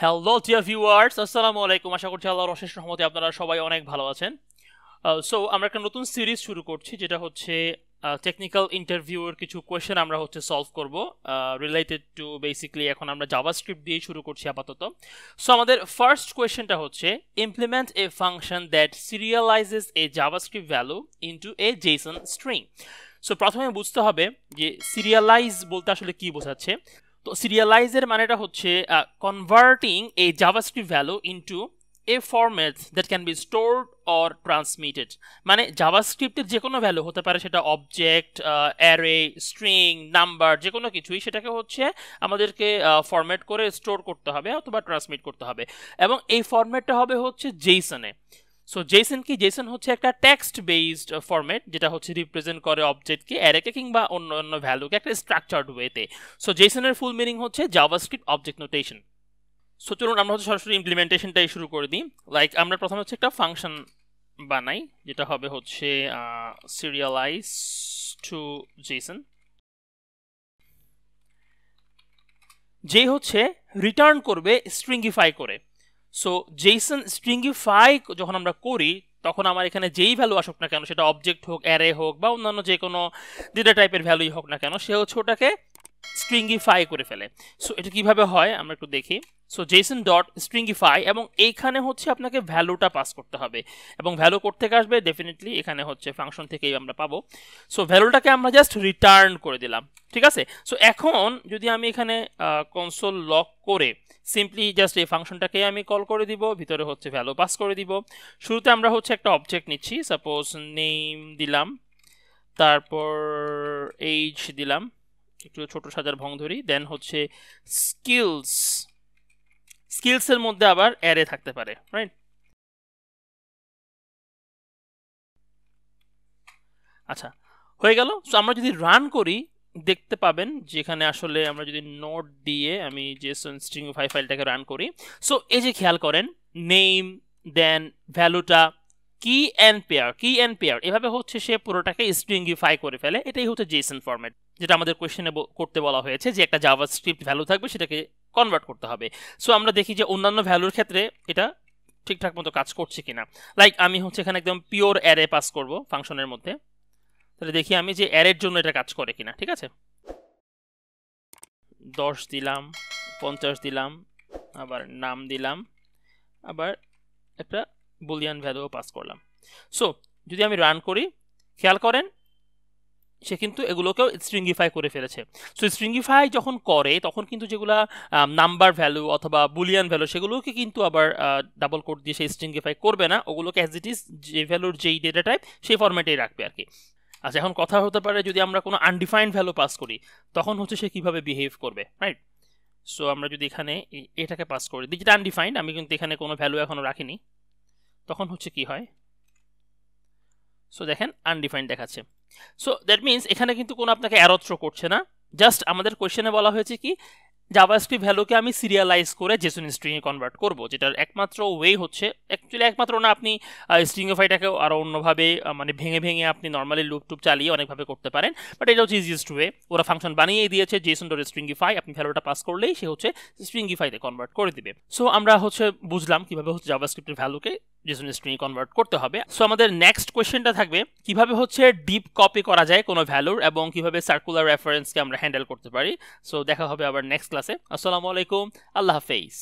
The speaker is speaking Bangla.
হ্যালো ডিয়ার ভিউয়ার্স, আসসালামু আলাইকুম। আশা করছি আল্লাহর অশেষ রহমতে আপনারা সবাই অনেক ভালো আছেন। সো আমরা একটা নতুন সিরিজ শুরু করছি, যেটা হচ্ছে টেকনিক্যাল ইন্টারভিউয়ের কিছু কোয়েশ্চেন আমরা হচ্ছে সলভ করব রিলেটেড টু বেসিক্যালি। এখন আমরা জাভাস্ক্রিপ্ট দিয়ে শুরু করছি আপাতত। সো আমাদের ফার্স্ট কোয়েশ্চেনটা হচ্ছে implement a function that serializes a JavaScript value into a JSON string. So প্রথমে বুঝতে হবে যে সিরিয়ালাইজ বলতে আসলে কি বোঝাচ্ছে। তো সিরিয়ালাইজের মানেটা হচ্ছে converting A JavaScript value into A format that can be stored or transmitted. মানে জাভাস্ক্রিপ্টের যে কোনো ভ্যালু হতে পারে, সেটা অবজেক্ট, অ্যারে, স্ট্রিং, নাম্বার, যে কোনো কিছুই, সেটাকে হচ্ছে আমাদেরকে ফরম্যাট করে স্টোর করতে হবে অথবা ট্রান্সমিট করতে হবে, এবং এই ফরম্যাটটা হবে হচ্ছে জেসনে। সো জেসন কি? জেসন হচ্ছে একটা টেক্সট বেসড ফরম্যাট, যেটা হচ্ছে রিপ্রেজেন্ট করে অবজেক্টকে, অ্যারেকে কিংবা অন্য অন্য ভ্যালুকে একটা স্ট্রাকচারড ওয়েতে। সো জেসনের ফুল মিনিং হচ্ছে জাভাস্ক্রিপ্ট অবজেক্ট নোটেশন। সো চলুন আমরা হচ্ছে সরাসরি ইমপ্লিমেন্টেশনটাই শুরু করে দিই। লাইক আমরা প্রথমে হচ্ছে একটা ফাংশন বানাই, যেটা হবে হচ্ছে সিরিয়ালাইজ টু জেসন, যে হচ্ছে রিটার্ন করবে স্ট্রিংগিফাই করে। সো জেসন স্ট্রিংগিফাই যখন আমরা করি, তখন আমার এখানে যেই ভ্যালু আসুক না কেন, সেটা অবজেক্ট হোক, অ্যারে হোক, বা অন্যান্য যে কোনো ডেটা টাইপের ভ্যালুই হোক না কেন, সে হচ্ছে ওটাকে স্ট্রিংগিফাই করে ফেলে। সো এটা কিভাবে হয় আমরা একটু দেখি। সো জেসন ডট স্ট্রিংগিফাই, এবং এইখানে হচ্ছে আপনাকে ভ্যালুটা পাস করতে হবে, এবং ভ্যালু করতে আসবে ডেফিনেটলি এখানে হচ্ছে ফাংশন থেকেই আমরা পাবো। সো ভ্যালুটাকে আমরা জাস্ট রিটার্ন করে দিলাম, ঠিক আছে। সো এখন যদি আমি এখানে কনসোল লক করে সিম্পলি জাস্ট এই ফাংশনটাকে আমি কল করে দিব, ভিতরে হচ্ছে ভ্যালু পাস করে দিব। শুরুতে আমরা হচ্ছে একটা অবজেক্ট নিচ্ছি, সাপোজ নেম দিলাম, তারপর এইজ দিলাম, একটু ছোট সাজার ভং ধরি, দেন হচ্ছে স্কিলস। স্কিলসের মধ্যে আবার অ্যারে থাকতে পারে, রাইট? আচ্ছা, হয়ে গেল। সো আমরা যদি রান করি, দেখতে পাবেন যেখানে আসলে আমরা যদি নোট দিয়ে আমি জেসন স্ট্রিংগিফাই ফাইলটাকে রান করি, সো এই যে খেয়াল করেন, নেম দেন ভ্যালুটা কি অ্যান্ড পেয়ার এভাবে হচ্ছে সে পুরোটাকে স্ট্রিংগিফাই করে ফেলে। এটাই হচ্ছে জেসন ফরম্যাট, যেটা আমাদের কোয়েশ্চেনে করতে বলা হয়েছে, যে একটা জাভাস্ক্রিপ্ট ভ্যালু থাকবে, সেটাকে কনভার্ট করতে হবে। সো আমরা দেখি যে অন্যান্য ভ্যালুর ক্ষেত্রে এটা ঠিকঠাক মতো কাজ করছে কিনা। লাইক আমি হচ্ছে এখানে একদম পিওর অ্যারে পাস করব ফাংশনের মধ্যে, তাহলে দেখি আমি যে অ্যারের জন্য এটা কাজ করে কিনা। ঠিক আছে, 10 দিলাম, 50 দিলাম, আবার নাম দিলাম, আবার একটা বুলিয়ান ভ্যালুও পাস করলাম। সো যদি আমি রান করি, খেয়াল করেন সে কিন্তু এগুলোকেও স্ট্রিংগিফাই করে ফেলেছে। সো স্ট্রিংগিফাই যখন করে, তখন কিন্তু যেগুলা নাম্বার ভ্যালু অথবা বুলিয়ান ভ্যালু, সেগুলোকে কিন্তু আবার ডাবল কোড দিয়ে সে স্ট্রিংগিফাই করবে না, ওগুলোকে অ্যাজ ইট ইজ যে ভ্যালুর যেই ডেটা টাইপ সেই ফরম্যাটেই রাখবে আর কি। আচ্ছা, এখন কথা হতে পারে যদি আমরা কোনো আনডিফাইন্ড ভ্যালু পাস করি, তখন হচ্ছে সে কিভাবে বিহেভ করবে, রাইট? সো আমরা যদি এখানে এটাকে পাস করি, যেটা আনডিফাইন্ড, আমি কিন্তু এখানে কোনো ভ্যালু এখনো রাখিনি, তখন হচ্ছে কি হয়। সো দেখেন আনডিফাইন্ড দেখাচ্ছে। সো দ্যাট মিনস এখানে কিন্তু কোনো আপনাকে অ্যারো থ্রো করছে না, জাস্ট আমাদের কোয়েশ্চেনে বলা হয়েছে কি জাভাস্ক্রিপ্ট ভ্যালুকে আমি সিরিয়ালাইজ করে জেসন স্ট্রিংয়ে কনভার্ট করব, যেটার একমাত্র ওয়ে হচ্ছে, অ্যাকচুয়ালি একমাত্র না, আপনি স্ট্রিংগিফাইটাকেও আরও অন্যভাবে মানে ভেঙে ভেঙে আপনি নর্মালি লুপ টুপ চালিয়ে অনেকভাবে করতে পারেন, বাট এটা হচ্ছে ইজিয়েস্ট ওয়ে। ওরা ফাংশন বানিয়েই দিয়েছে জেসন ডট স্ট্রিংগিফাই, আপনি ভ্যালুটা পাস করলেই সে হচ্ছে স্ট্রিংগিফাইতে কনভার্ট করে দিবে। সো আমরা হচ্ছে বুঝলাম কিভাবে হচ্ছে জাভাস্ক্রিপ্টের ভ্যালুকে জেসন স্ট্রিংয়ে কনভার্ট করতে হবে। সো আমাদের নেক্সট কোয়েশ্চেনটা থাকবে কিভাবে হচ্ছে ডিপ কপি করা যায় কোনো ভ্যালুর, এবং কিভাবে সার্কুলার রেফারেন্সকে আমরা হ্যান্ডেল করতে পারি। সো দেখা হবে আবার নেক্সট ক্লাসে। আসসালামু আলাইকুম, আল্লাহ হাফেজ।